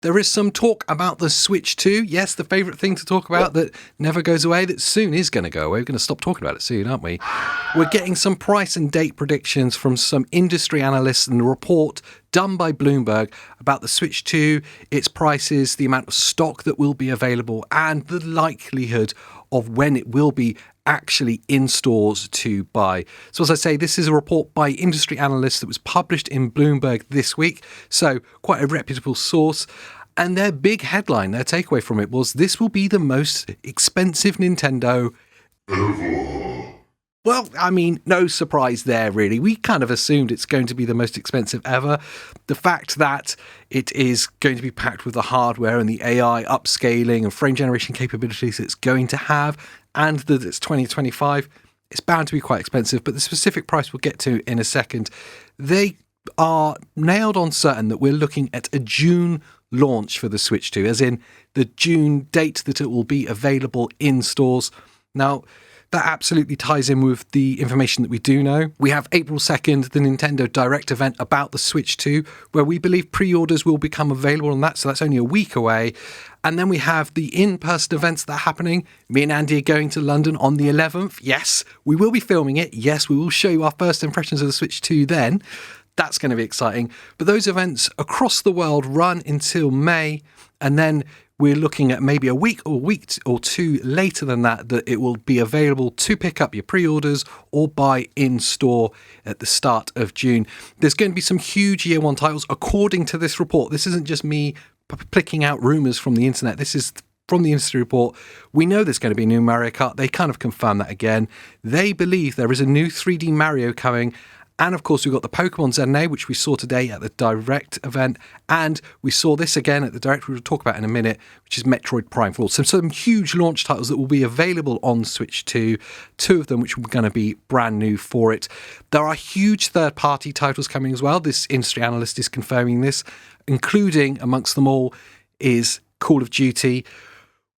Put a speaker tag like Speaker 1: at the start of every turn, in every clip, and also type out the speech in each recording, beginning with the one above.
Speaker 1: There is some talk about the Switch 2. Yes, the favourite thing to talk about that never goes away, that soon is going to go away. We're going to stop talking about it soon, aren't we? We're getting some price and date predictions from some industry analysts and a report done by Bloomberg about the Switch 2, its prices, the amount of stock that will be available, and the likelihood of when it will be actually in stores to buy. So as I say, this is a report by industry analysts that was published in Bloomberg this week, so quite a reputable source. And their big headline, their takeaway from it was, this will be the most expensive Nintendo ever. Well, I mean, no surprise there, really. We kind of assumed it's going to be the most expensive ever. The fact that it is going to be packed with the hardware and the AI upscaling and frame generation capabilities it's going to have, and that it's 2025, it's bound to be quite expensive, but the specific price we'll get to in a second. They are nailed on certain that we're looking at a June launch for the Switch 2, as in the June date that it will be available in stores. Now, that absolutely ties in with the information that we do know. We have April 2nd, the Nintendo Direct event about the Switch 2, where we believe pre-orders will become available on that, so that's only a week away. And then we have the in-person events that are happening. Me and Andy are going to London on the 11th. Yes, we will be filming it. Yes, we will show you our first impressions of the Switch 2 then. That's going to be exciting. But those events across the world run until May, and then we're looking at maybe a week or two later than that it will be available to pick up your pre-orders or buy in store at the start of June. There's going to be some huge year one titles according to this report. This isn't just me picking out rumours from the internet. This is from the industry report. We know there's going to be a new Mario Kart. They kind of confirm that again. They believe there is a new 3D Mario coming. And of course, we've got the Pokemon ZNA, which we saw today at the Direct event. And we saw this again at the Direct, we'll talk about in a minute, which is Metroid Prime 4. So some huge launch titles that will be available on Switch 2. Two of them which are going to be brand new for it. There are huge third-party titles coming as well. This industry analyst is confirming this, including amongst them all is Call of Duty.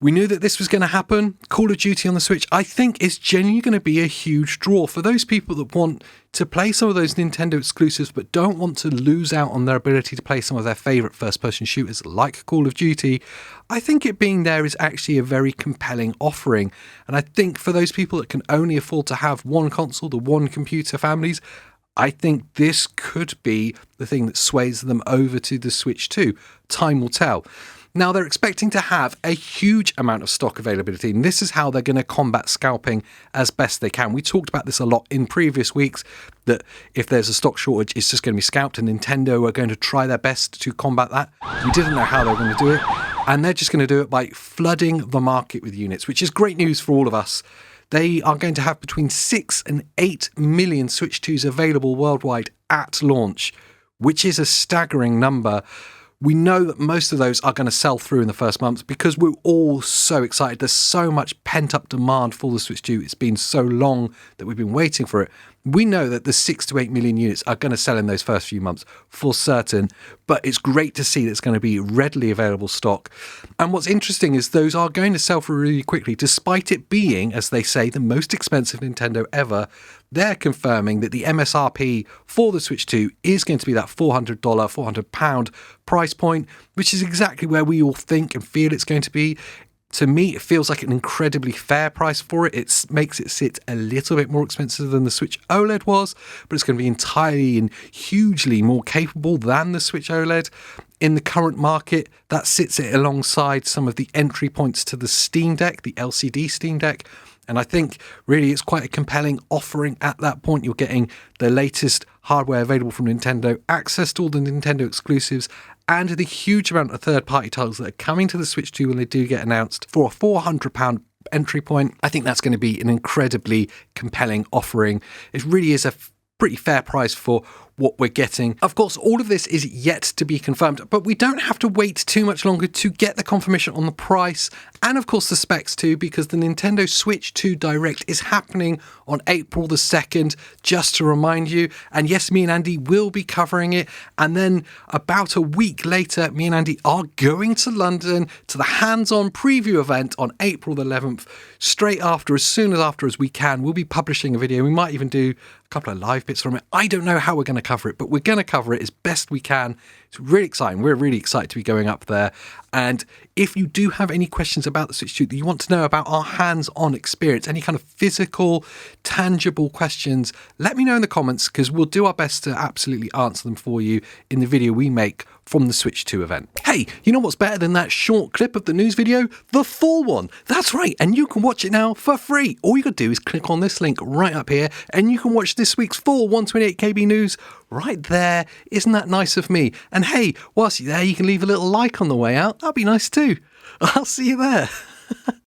Speaker 1: We knew that this was going to happen. Call of Duty on the Switch, I think, is genuinely going to be a huge draw for those people that want to play some of those Nintendo exclusives but don't want to lose out on their ability to play some of their favourite first-person shooters like Call of Duty. I think it being there is actually a very compelling offering. And I think for those people that can only afford to have one console, the one computer families, I think this could be the thing that sways them over to the Switch 2. Time will tell. Now, they're expecting to have a huge amount of stock availability, and this is how they're going to combat scalping as best they can. We talked about this a lot in previous weeks, that if there's a stock shortage, it's just going to be scalped, and Nintendo are going to try their best to combat that. We didn't know how they were going to do it, and they're just going to do it by flooding the market with units, which is great news for all of us. They are going to have between 6 and 8 million Switch 2s available worldwide at launch, which is a staggering number. We know that most of those are going to sell through in the first month because we're all so excited. There's so much pent-up demand for the Switch 2. It's been so long that we've been waiting for it. We know that the 6 to 8 million units are going to sell in those first few months for certain, but it's great to see that it's going to be readily available stock. And what's interesting is those are going to sell through really quickly, despite it being, as they say, the most expensive Nintendo ever. They're confirming that the MSRP for the Switch 2 is going to be that $400, £400 price point, which is exactly where we all think and feel it's going to be. To me, it feels like an incredibly fair price for it. It makes it sit a little bit more expensive than the Switch OLED was, but it's going to be entirely and hugely more capable than the Switch OLED. In the current market, that sits it alongside some of the entry points to the Steam Deck, the LCD Steam Deck. And I think really it's quite a compelling offering at that point. You're getting the latest hardware available from Nintendo, access to all the Nintendo exclusives, and the huge amount of third-party titles that are coming to the Switch 2 when they do get announced for a £400 entry point. I think that's going to be an incredibly compelling offering. It really is a pretty fair price for what we're getting. Of course, all of this is yet to be confirmed, but we don't have to wait too much longer to get the confirmation on the price and of course the specs too, because the Nintendo Switch 2 Direct is happening on April the 2nd, just to remind you. And yes, me and Andy will be covering it. And then about a week later, me and Andy are going to London to the hands-on preview event on April the 11th. Straight after, as soon as we can, we'll be publishing a video. We might even do a couple of live bits from it. I don't know how we're going to cover it, but we're going to cover it as best we can It's really exciting. We're really excited to be going up there. And if you do have any questions about the Switch 2 that you want to know about our hands-on experience, any kind of physical, tangible questions, let me know in the comments, because we'll do our best to absolutely answer them for you in the video we make from the Switch 2 event. Hey, you know what's better than that short clip of the news video? The full one. That's right, and you can watch it now for free. All you got to do is click on this link right up here, and you can watch this week's full 128KB news right there. Isn't that nice of me? And hey, whilst you're there, you can leave a little like on the way out. That'd be nice too. I'll see you there.